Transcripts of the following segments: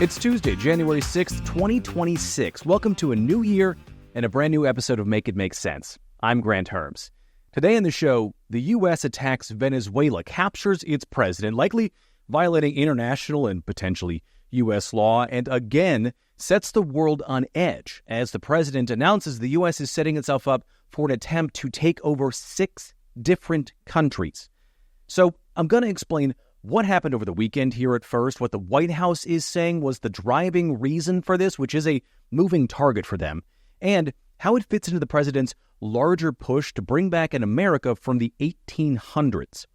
It's Tuesday, January 6th, 2026. Welcome to a new year and a brand new episode of Make It Make Sense. I'm Grant Herms. Today on the show, the U.S. attacks Venezuela, captures its president, likely violating international and potentially U.S. law, and again sets the world on edge as the president announces the U.S. is setting itself up for an attempt to take over 6 different countries. So I'm going to explain what happened over the weekend here at first, what the White House is saying was the driving reason for this, which is a moving target for them, and how it fits into the president's larger push to bring back an America from the 1800s.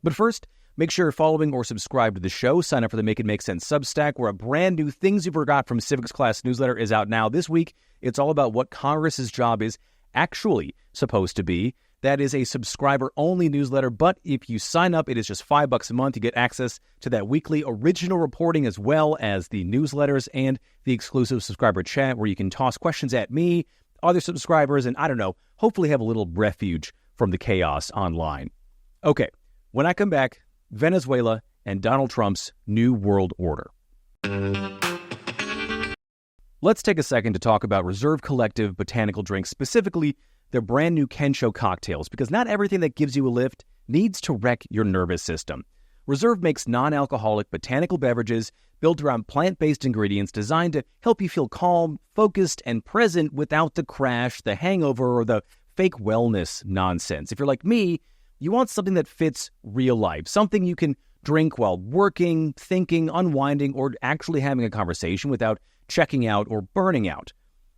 But first, make sure you're following or subscribe to the show. Sign up for the Make It Make Sense Substack, where a brand new Things You Forgot from Civics class newsletter is out now. This week, it's all about what Congress's job is actually supposed to be. That is a subscriber-only newsletter, but if you sign up, it is just $5 a month. You get access to that weekly original reporting as well as the newsletters and the exclusive subscriber chat where you can toss questions at me, other subscribers, and I don't know, hopefully have a little refuge from the chaos online. Okay, when I come back, Venezuela and Donald Trump's New World Order. Let's take a second to talk about RSRV Collective Botanical Drinks, specifically their brand new Kensho cocktails, because not everything that gives you a lift needs to wreck your nervous system. RSRV makes non-alcoholic botanical beverages built around plant-based ingredients designed to help you feel calm, focused, and present without the crash, the hangover, or the fake wellness nonsense. If you're like me, you want something that fits real life, something you can drink while working, thinking, unwinding, or actually having a conversation without checking out or burning out.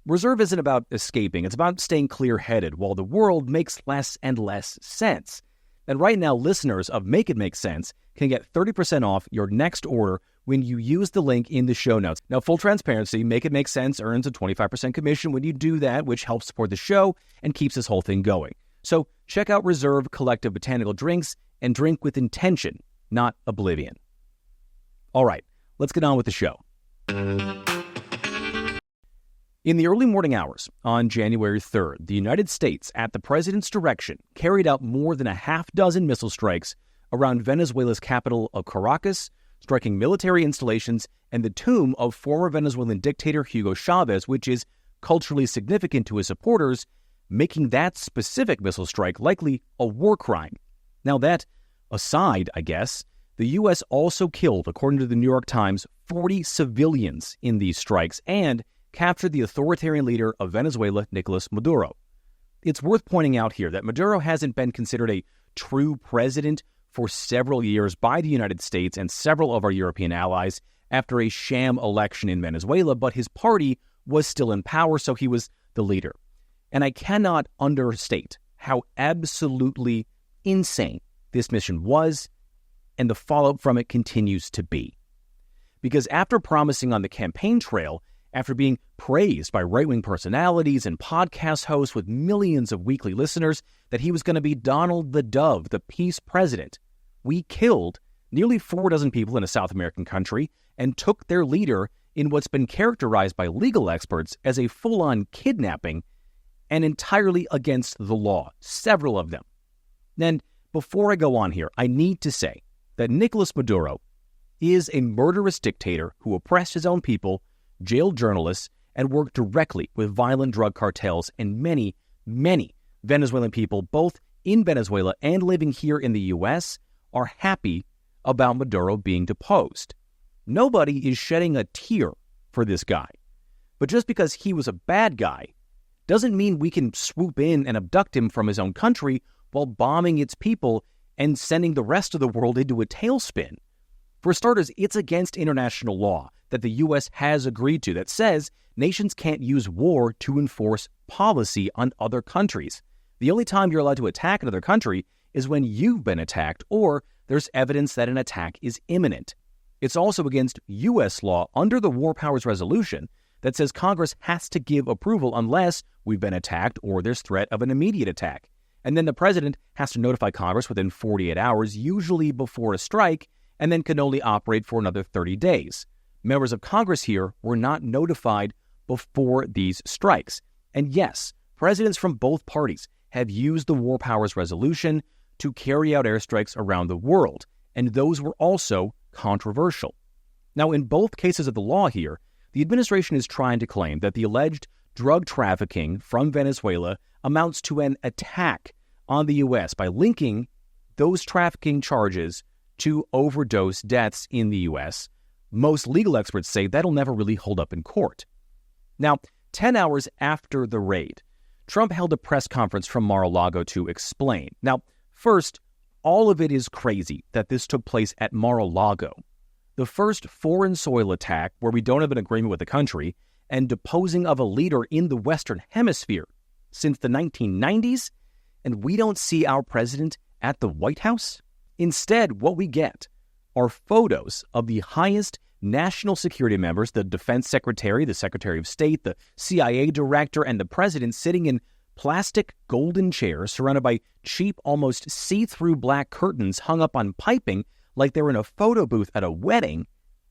RSRV isn't about escaping, it's about staying clear-headed while the world makes less and less sense. And right now, listeners of Make It Make Sense can get 30% off your next order when you use the link in the show notes. Now, full transparency, Make It Make Sense earns a 25% commission when you do that, which helps support the show and keeps this whole thing going. So check out RSRV Collective Botanical Drinks and drink with intention, not oblivion. All right, let's get on with the show. In the early morning hours on January 3rd, the United States, at the president's direction, carried out more than a half-dozen missile strikes around Venezuela's capital of Caracas, striking military installations and the tomb of former Venezuelan dictator Hugo Chavez, which is culturally significant to his supporters, making that specific missile strike likely a war crime. Now that aside, I guess, the U.S. also killed, according to the New York Times, 40 civilians in these strikes and captured the authoritarian leader of Venezuela, Nicolas Maduro. It's worth pointing out here that Maduro hasn't been considered a true president for several years by the United States and several of our European allies after a sham election in Venezuela, but his party was still in power, so he was the leader. And I cannot understate how absolutely insane this mission was, and the fallout from it continues to be. Because after promising on the campaign trail, after being praised by right-wing personalities and podcast hosts with millions of weekly listeners that he was going to be Donald the Dove, the peace president, we killed nearly 4 dozen people in a South American country and took their leader in what's been characterized by legal experts as a full-on kidnapping and entirely against the law, several of them. And before I go on here, I need to say that Nicolas Maduro is a murderous dictator who oppressed his own people, jailed journalists, and worked directly with violent drug cartels, and many, many Venezuelan people, both in Venezuela and living here in the U.S., are happy about Maduro being deposed. Nobody is shedding a tear for this guy. But just because he was a bad guy doesn't mean we can swoop in and abduct him from his own country while bombing its people and sending the rest of the world into a tailspin. For starters, it's against international law that the U.S. has agreed to that says nations can't use war to enforce policy on other countries. The only time you're allowed to attack another country is when you've been attacked or there's evidence that an attack is imminent. It's also against U.S. law under the War Powers Resolution that says Congress has to give approval unless we've been attacked or there's threat of an immediate attack. And then the president has to notify Congress within 48 hours, usually before a strike, and then can only operate for another 30 days. Members of Congress here were not notified before these strikes. And yes, presidents from both parties have used the War Powers Resolution to carry out airstrikes around the world, and those were also controversial. Now, in both cases of the law here, the administration is trying to claim that the alleged drug trafficking from Venezuela amounts to an attack on the U.S. by linking those trafficking charges to overdose deaths in the U.S. Most legal experts say that'll never really hold up in court. Now, 10 hours after the raid, Trump held a press conference from Mar-a-Lago to explain. Now, first, all of it is crazy that this took place at Mar-a-Lago, the first foreign soil attack where we don't have an agreement with the country, and deposing of a leader in the Western Hemisphere since the 1990s, and we don't see our president at the White House? Instead, what we get are photos of the highest national security members, the defense secretary, the secretary of state, the CIA director, and the president sitting in plastic golden chairs surrounded by cheap, almost see-through black curtains hung up on piping like they're in a photo booth at a wedding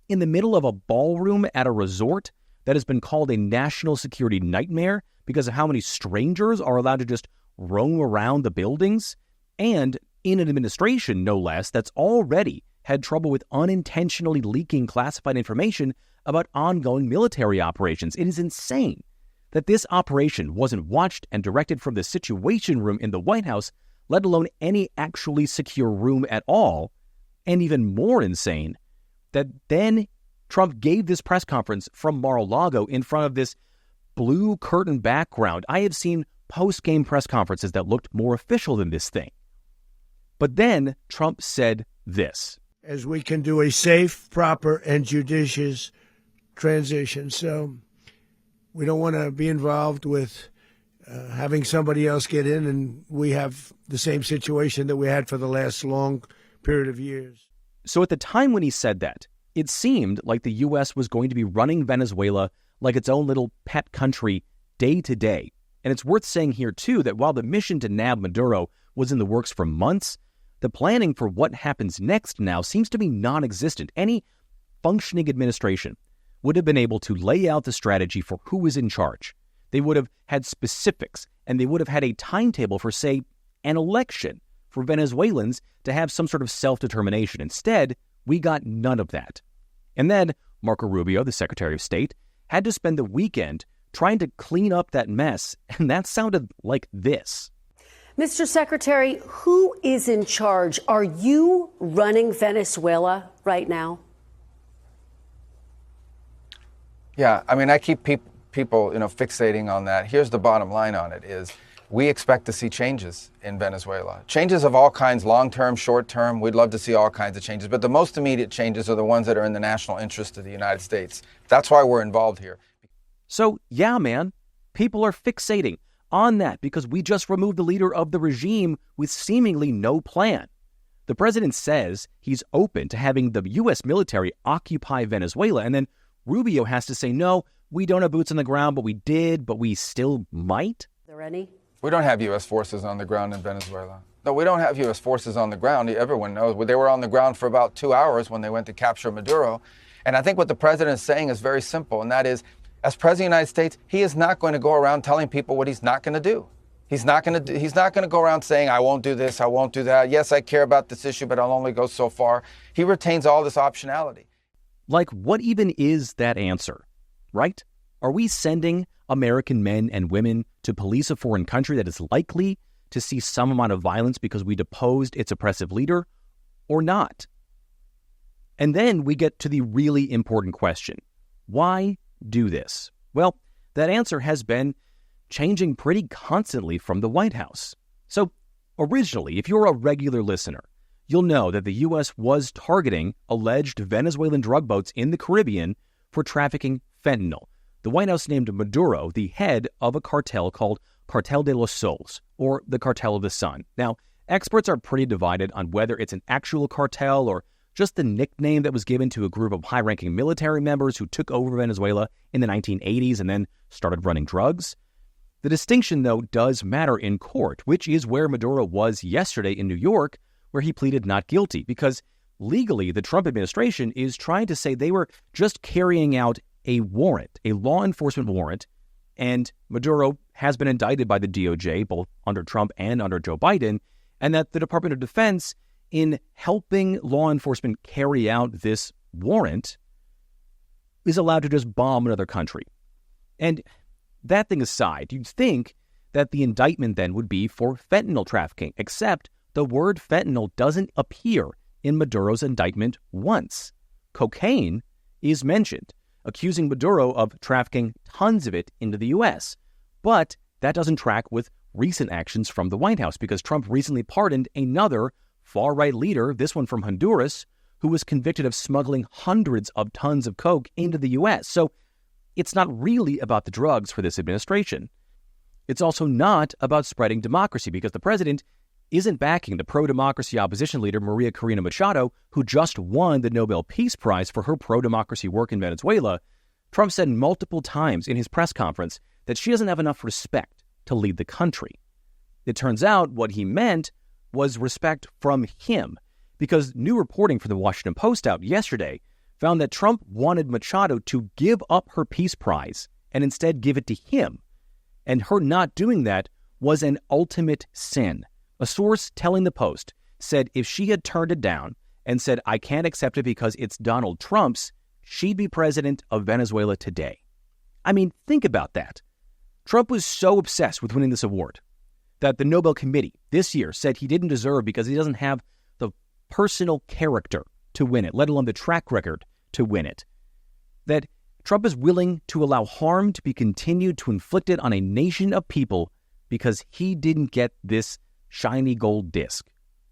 in the middle of a ballroom at a resort that has been called a national security nightmare because of how many strangers are allowed to just roam around the buildings, and in an administration, no less, that's already had trouble with unintentionally leaking classified information about ongoing military operations. It is insane that this operation wasn't watched and directed from the Situation Room in the White House, let alone any actually secure room at all. And even more insane, that then Trump gave this press conference from Mar-a-Lago in front of this blue curtain background. I have seen post-game press conferences that looked more official than this thing. But then Trump said this. As we can do a safe, proper, and judicious transition. So we don't want to be involved with having somebody else get in, and we have the same situation that we had for the last long period of years. So at the time when he said that, it seemed like the U.S. was going to be running Venezuela like its own little pet country day to day. And it's worth saying here, too, that while the mission to nab Maduro was in the works for months, the planning for what happens next now seems to be non-existent. Any functioning administration would have been able to lay out the strategy for who is in charge. They would have had specifics, and they would have had a timetable for, say, an election for Venezuelans to have some sort of self-determination. Instead, we got none of that. And then Marco Rubio, the Secretary of State, had to spend the weekend trying to clean up that mess, and that sounded like this. Mr. Secretary, who is in charge? Are you running Venezuela right now? Yeah, I mean, I keep people, fixating on that. Here's the bottom line on it is we expect to see changes in Venezuela. Changes of all kinds, long-term, short-term. We'd love to see all kinds of changes. But the most immediate changes are the ones that are in the national interest of the United States. That's why we're involved here. So, yeah, man, people are fixating on that because we just removed the leader of the regime with seemingly no plan. The president says he's open to having the U.S. military occupy Venezuela, and then Rubio has to say, no, we don't have boots on the ground, but we did, but we still might. Are there any? We don't have U.S. forces on the ground in Venezuela. No, we don't have U.S. forces on the ground. Everyone knows. They were on the ground for about 2 hours when they went to capture Maduro. And I think what the president is saying is very simple, and that is, as president of the United States, he is not going to go around telling people what he's not going to do. He's not going to go around saying, I won't do this, I won't do that. Yes, I care about this issue, but I'll only go so far. He retains all this optionality. Like, what even is that answer, right? Are we sending American men and women to police a foreign country that is likely to see some amount of violence because we deposed its oppressive leader, or not? And then we get to the really important question. Why do this? Well, that answer has been changing pretty constantly from the White House. So originally, if you're a regular listener, you'll know that the U.S. was targeting alleged Venezuelan drug boats in the Caribbean for trafficking fentanyl. The White House named Maduro the head of a cartel called Cartel de los Soles, or the Cartel of the Sun. Now, experts are pretty divided on whether it's an actual cartel or just the nickname that was given to a group of high-ranking military members who took over Venezuela in the 1980s and then started running drugs. The distinction, though, does matter in court, which is where Maduro was yesterday in New York, where he pleaded not guilty, because legally the Trump administration is trying to say they were just carrying out a warrant, a law enforcement warrant, and Maduro has been indicted by the DOJ, both under Trump and under Joe Biden, and that the Department of Defense, in helping law enforcement carry out this warrant, is allowed to just bomb another country. And that thing aside, you'd think that the indictment then would be for fentanyl trafficking, except the word fentanyl doesn't appear in Maduro's indictment once. Cocaine is mentioned, accusing Maduro of trafficking tons of it into the U.S. But that doesn't track with recent actions from the White House, because Trump recently pardoned another far-right leader, this one from Honduras, who was convicted of smuggling hundreds of tons of coke into the U.S. So it's not really about the drugs for this administration. It's also not about spreading democracy, because the president isn't backing the pro-democracy opposition leader Maria Corina Machado, who just won the Nobel Peace Prize for her pro-democracy work in Venezuela. Trump said multiple times in his press conference that she doesn't have enough respect to lead the country. It turns out what he meant was respect from him, because new reporting from the Washington Post out yesterday found that Trump wanted Machado to give up her Peace Prize and instead give it to him. And her not doing that was an ultimate sin. A source telling the Post said if she had turned it down and said, I can't accept it because it's Donald Trump's, she'd be president of Venezuela today. I mean, think about that. Trump was so obsessed with winning this award that the Nobel Committee this year said he didn't deserve because he doesn't have the personal character to win it, let alone the track record to win it. That Trump is willing to allow harm to be continued to inflict it on a nation of people because he didn't get this shiny gold disc.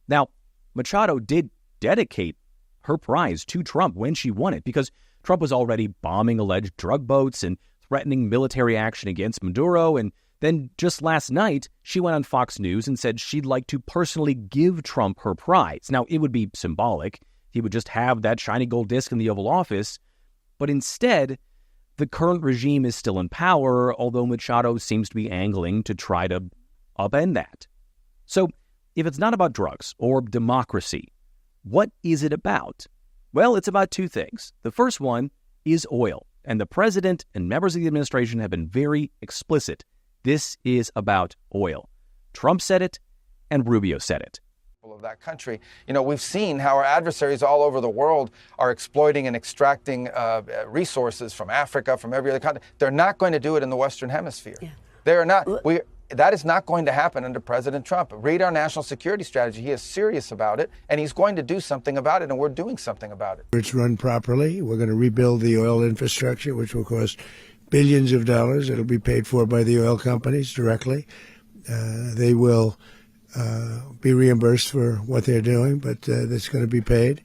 Now, Machado did dedicate her prize to Trump when she won it, because Trump was already bombing alleged drug boats and threatening military action against Maduro. And then just last night, she went on Fox News and said she'd like to personally give Trump her prize. Now, it would be symbolic. He would just have that shiny gold disc in the Oval Office. But instead, the current regime is still in power, although Machado seems to be angling to try to upend that. So, if it's not about drugs or democracy, what is it about? Well, it's about two things. The first one is oil, and the president and members of the administration have been very explicit. This is about oil. Trump said it, and Rubio said it. Of that country. You know, we've seen how our adversaries all over the world are exploiting and extracting resources from Africa, from every other country. They're not going to do it in the Western Hemisphere. Yeah. They are not. That is not going to happen under President Trump. Read our national security strategy. He is serious about it, and he's going to do something about it, and we're doing something about it. It's run properly. We're going to rebuild the oil infrastructure, which will cost billions of dollars. It'll be paid for by the oil companies directly. They will be reimbursed for what they're doing, but that's going to be paid.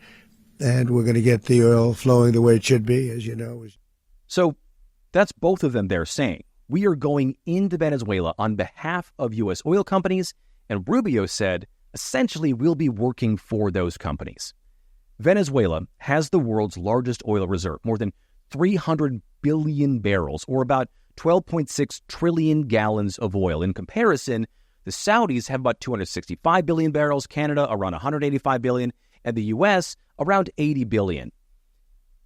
And we're going to get the oil flowing the way it should be, as you know. So that's both of them there saying, we are going into Venezuela on behalf of U.S. oil companies, and Rubio said, essentially, we'll be working for those companies. Venezuela has the world's largest oil reserve, more than 300 billion barrels, or about 12.6 trillion gallons of oil. In comparison, the Saudis have about 265 billion barrels, Canada around 185 billion, and the U.S. around 80 billion.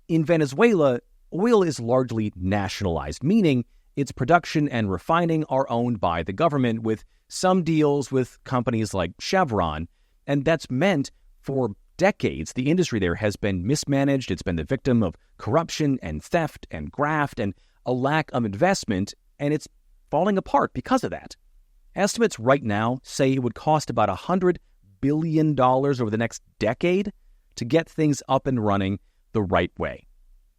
In Venezuela, oil is largely nationalized, meaning its production and refining are owned by the government, with some deals with companies like Chevron. And that's meant for decades, the industry there has been mismanaged. It's been the victim of corruption and theft and graft and a lack of investment, and it's falling apart because of that. Estimates right now say it would cost about $100 billion over the next decade to get things up and running the right way.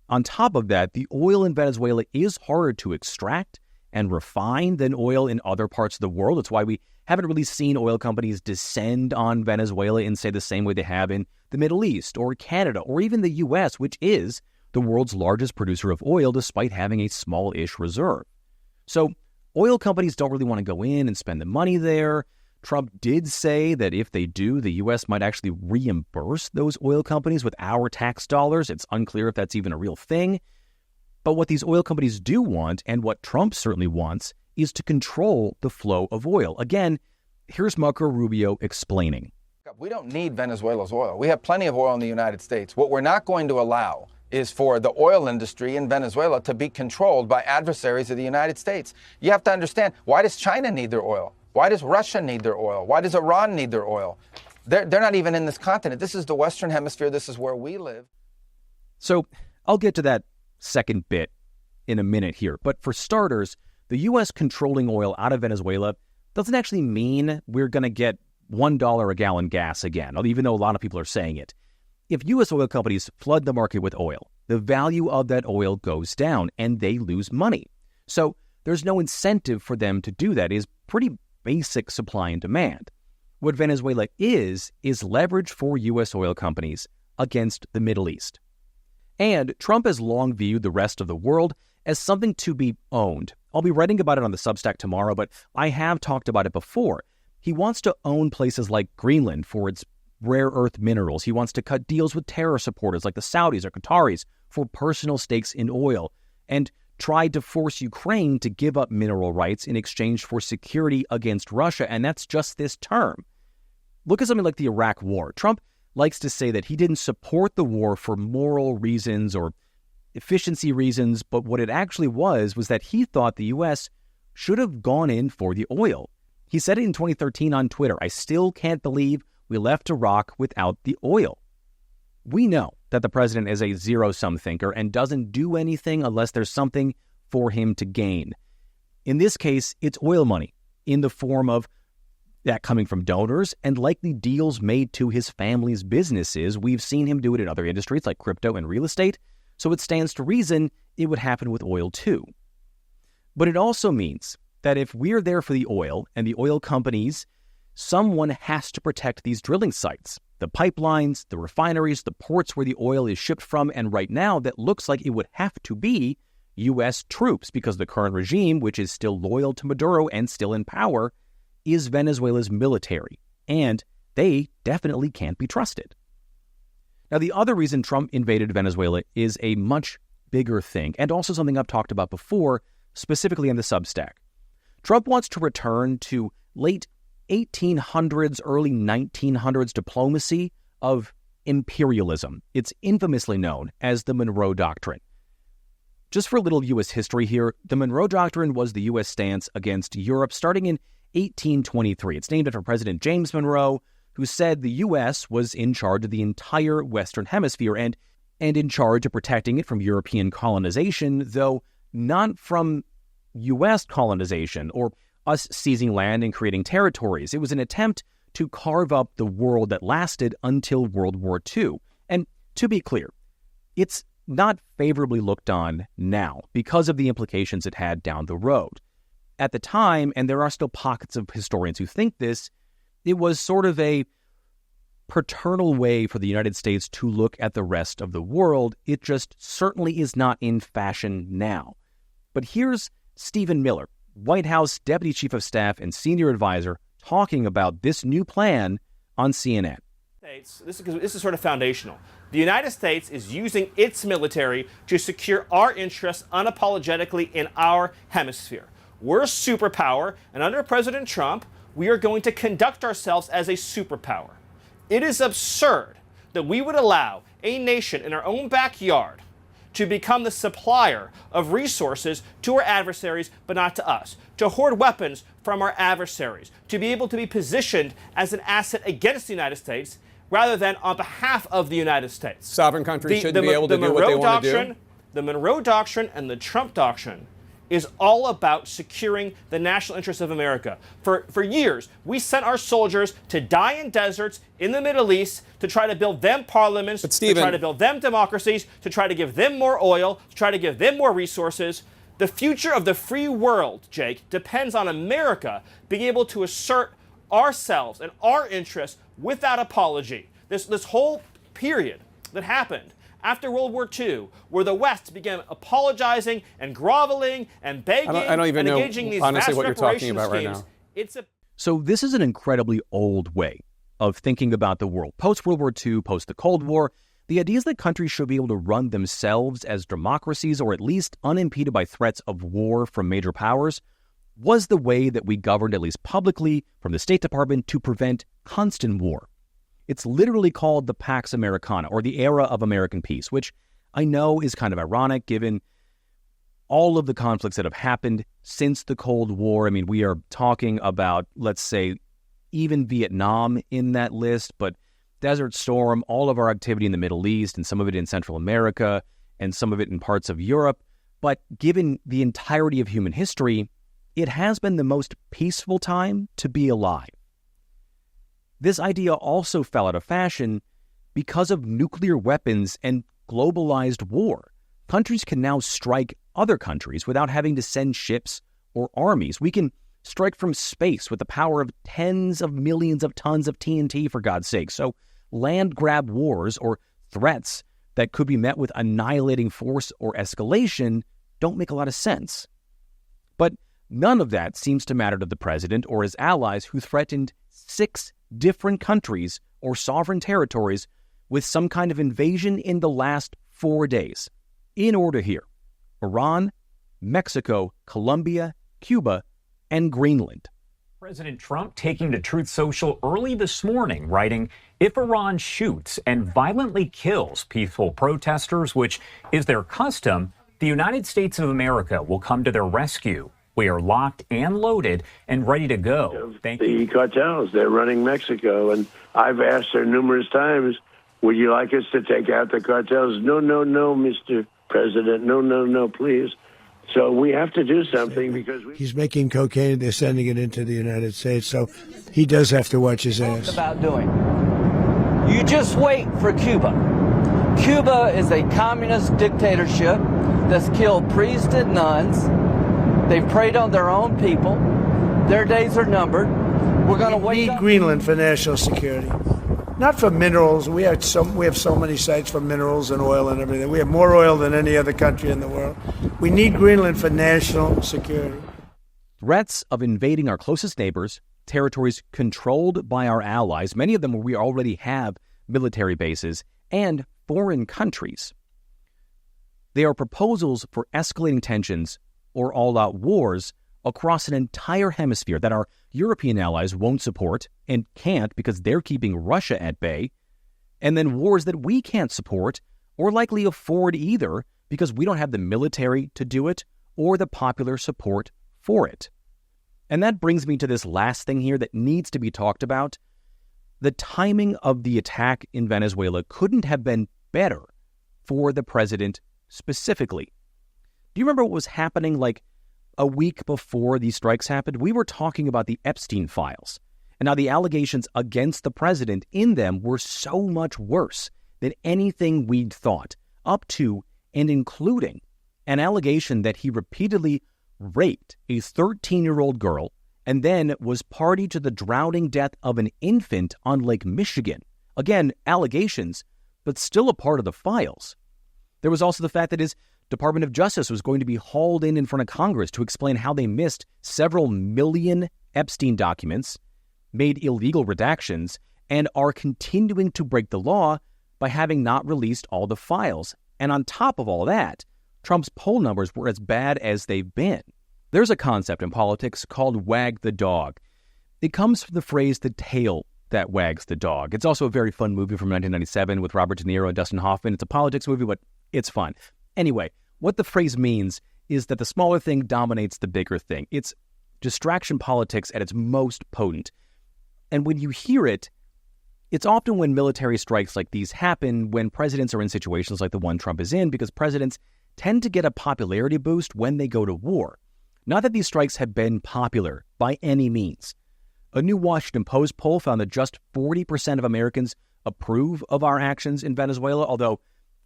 On top of that, the oil in Venezuela is harder to extract and refine than oil in other parts of the world. It's why we haven't really seen oil companies descend on Venezuela in, say, the same way they have in the Middle East or Canada or even the U.S., which is the world's largest producer of oil despite having a small-ish reserve. So oil companies don't really want to go in and spend the money there. Trump did say that if they do, the U.S. might actually reimburse those oil companies with our tax dollars. It's unclear if that's even a real thing. But what these oil companies do want, and what Trump certainly wants, is to control the flow of oil. Again, here's Marco Rubio explaining. We don't need Venezuela's oil. We have plenty of oil in the United States. What we're not going to allow is for the oil industry in Venezuela to be controlled by adversaries of the United States. You have to understand, why does China need their oil? Why does Russia need their oil? Why does Iran need their oil? They're not even in this continent. This is the Western Hemisphere. This is where we live. So I'll get to that second bit in a minute here. But for starters, the U.S. controlling oil out of Venezuela doesn't actually mean we're going to get $1 a gallon gas again, even though a lot of people are saying it. If U.S. oil companies flood the market with oil, the value of that oil goes down and they lose money. So there's no incentive for them to do that. It is pretty basic supply and demand. What Venezuela is leverage for U.S. oil companies against the Middle East. And Trump has long viewed the rest of the world as something to be owned. I'll be writing about it on the Substack tomorrow, but I have talked about it before. He wants to own places like Greenland for its rare earth minerals. He wants to cut deals with terror supporters like the Saudis or Qataris for personal stakes in oil, and tried to force Ukraine to give up mineral rights in exchange for security against Russia, and that's just this term. Look at something like the Iraq War. Trump likes to say that he didn't support the war for moral reasons or efficiency reasons, but what it actually was that he thought the U.S. should have gone in for the oil. He said it in 2013 on Twitter, "I still can't believe we left Iraq without the oil." We know that the president is a zero-sum thinker and doesn't do anything unless there's something for him to gain. In this case, it's oil money in the form of that coming from donors and likely deals made to his family's businesses. We've seen him do it in other industries like crypto and real estate, so it stands to reason it would happen with oil too. But it also means that if we're there for the oil and the oil companies, someone has to protect these drilling sites, the pipelines, the refineries, the ports where the oil is shipped from, and right now that looks like it would have to be U.S. troops because the current regime, which is still loyal to Maduro and still in power, is Venezuela's military, and they definitely can't be trusted. Now, the other reason Trump invaded Venezuela is a much bigger thing, and also something I've talked about before, specifically on the Substack. Trump wants to return to late 1800s, early 1900s diplomacy of imperialism. It's infamously known as the Monroe Doctrine. Just for a little U.S. history here, the Monroe Doctrine was the U.S. stance against Europe starting in 1823. It's named after President James Monroe, who said the U.S. was in charge of the entire Western Hemisphere and in charge of protecting it from European colonization, though not from U.S. colonization or us seizing land and creating territories. It was an attempt to carve up the world that lasted until World War II. And to be clear, it's not favorably looked on now because of the implications it had down the road. At the time, and there are still pockets of historians who think this, it was sort of a paternal way for the United States to look at the rest of the world. It just certainly is not in fashion now. But here's Stephen Miller, White House Deputy Chief of Staff and Senior Advisor, talking about this new plan on CNN. This is sort of foundational. The United States is using its military to secure our interests unapologetically in our hemisphere. We're a superpower, and under President Trump, we are going to conduct ourselves as a superpower. It is absurd that we would allow a nation in our own backyard to become the supplier of resources to our adversaries, but not to us, to hoard weapons from our adversaries, to be able to be positioned as an asset against the United States rather than on behalf of the United States. Sovereign countries shouldn't be able to do what they want to do. The Monroe Doctrine and the Trump Doctrine is all about securing the national interests of America. For years, we sent our soldiers to die in deserts in the Middle East to try to build them parliaments, to try to build them democracies, to try to give them more oil, to try to give them more resources. The future of the free world, Jake, depends on America being able to assert ourselves and our interests without apology. This whole period that happened after World War II, where the West began apologizing and groveling and begging I don't even and know, engaging these honestly, vast what you're talking reparation about right schemes, now. So this is an incredibly old way of thinking about the world. Post-World War II, post the Cold War, the idea is that countries should be able to run themselves as democracies or at least unimpeded by threats of war from major powers was the way that we governed, at least publicly, from the State Department to prevent constant war. It's literally called the Pax Americana, or the era of American peace, which I know is kind of ironic given all of the conflicts that have happened since the Cold War. I mean, we are talking about, let's say, even Vietnam in that list, but Desert Storm, all of our activity in the Middle East and some of it in Central America, and some of it in parts of Europe. But given the entirety of human history, it has been the most peaceful time to be alive. This idea also fell out of fashion because of nuclear weapons and globalized war. Countries can now strike other countries without having to send ships or armies. We can strike from space with the power of tens of millions of tons of TNT, for God's sake. So land grab wars or threats that could be met with annihilating force or escalation don't make a lot of sense. But none of that seems to matter to the president or his allies, who threatened 6 different countries or sovereign territories with some kind of invasion in the last 4 days. In order here: Iran, Mexico, Colombia, Cuba, and Greenland. President Trump taking to Truth Social early this morning, writing, "If Iran shoots and violently kills peaceful protesters, which is their custom, the United States of America will come to their rescue. We are locked and loaded and ready to go." Thank you. The cartels, they're running Mexico, and I've asked her numerous times, would you like us to take out the cartels? No, Mr. President, no, please. So we have to do something because he's making cocaine. They're sending it into the United States, so he does have to watch his ass. About doing. You just wait for Cuba. Cuba is a communist dictatorship that's killed priests and nuns. They've preyed on their own people. Their days are numbered. We're going to wait. We need Greenland for national security. Not for minerals. We have so many sites for minerals and oil and everything. We have more oil than any other country in the world. We need Greenland for national security. Threats of invading our closest neighbors, territories controlled by our allies, many of them where we already have military bases, and foreign countries. They are proposals for escalating tensions or all-out wars across an entire hemisphere that our European allies won't support and can't because they're keeping Russia at bay, and then wars that we can't support or likely afford either because we don't have the military to do it or the popular support for it. And that brings me to this last thing here that needs to be talked about. The timing of the attack in Venezuela couldn't have been better for the president specifically. Do you remember what was happening like a week before these strikes happened? We were talking about the Epstein files, and now the allegations against the president in them were so much worse than anything we'd thought, up to and including an allegation that he repeatedly raped a 13-year-old girl and then was party to the drowning death of an infant on Lake Michigan. Again, allegations, but still a part of the files. There was also the fact that his Department of Justice was going to be hauled in front of Congress to explain how they missed several million Epstein documents, made illegal redactions, and are continuing to break the law by having not released all the files. And on top of all that, Trump's poll numbers were as bad as they've been. There's a concept in politics called wag the dog. It comes from the phrase the tail that wags the dog. It's also a very fun movie from 1997 with Robert De Niro and Dustin Hoffman. It's a politics movie, but it's fun. Anyway, what the phrase means is that the smaller thing dominates the bigger thing. It's distraction politics at its most potent. And when you hear it, it's often when military strikes like these happen, when presidents are in situations like the one Trump is in, because presidents tend to get a popularity boost when they go to war. Not that these strikes have been popular by any means. A new Washington Post poll found that just 40% of Americans approve of our actions in Venezuela, although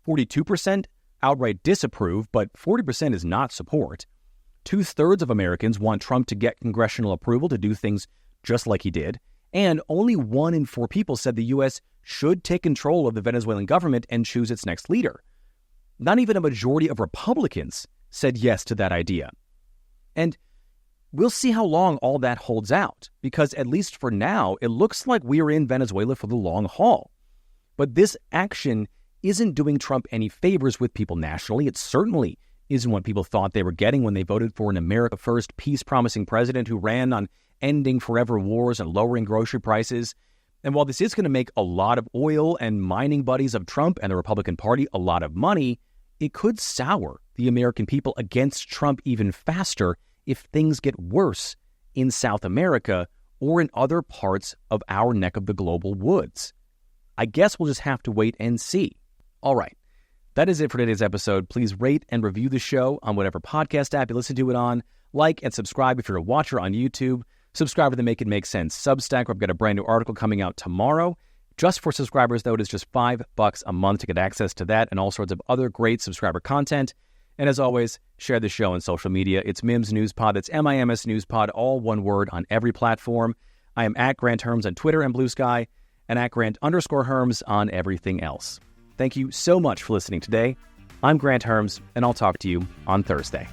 42% outright disapprove, but 40% is not support. 2/3 of Americans want Trump to get congressional approval to do things just like he did, and only 1 in 4 people said the U.S. should take control of the Venezuelan government and choose its next leader. Not even a majority of Republicans said yes to that idea. And we'll see how long all that holds out, because at least for now, it looks like we are in Venezuela for the long haul. But this action isn't doing Trump any favors with people nationally. It certainly isn't what people thought they were getting when they voted for an America First, peace-promising president who ran on ending forever wars and lowering grocery prices. And while this is going to make a lot of oil and mining buddies of Trump and the Republican Party a lot of money, it could sour the American people against Trump even faster if things get worse in South America or in other parts of our neck of the global woods. I guess we'll just have to wait and see. All right, That is it for today's episode. Please rate and review the show on whatever podcast app you listen to it on. Like and subscribe if you're a watcher on YouTube. Subscribe to the Make It Make Sense Substack, where I've got a brand new article coming out tomorrow. Just for subscribers, though, it is just $5 a month to get access to that and all sorts of other great subscriber content. And as always, share the show on social media. It's Mims News Pod. It's MIMS News Pod, all one word on every platform. I am at Grant Herms on Twitter and Blue Sky, and at Grant_Herms on everything else. Thank you so much for listening today. I'm Grant Herms, and I'll talk to you on Thursday.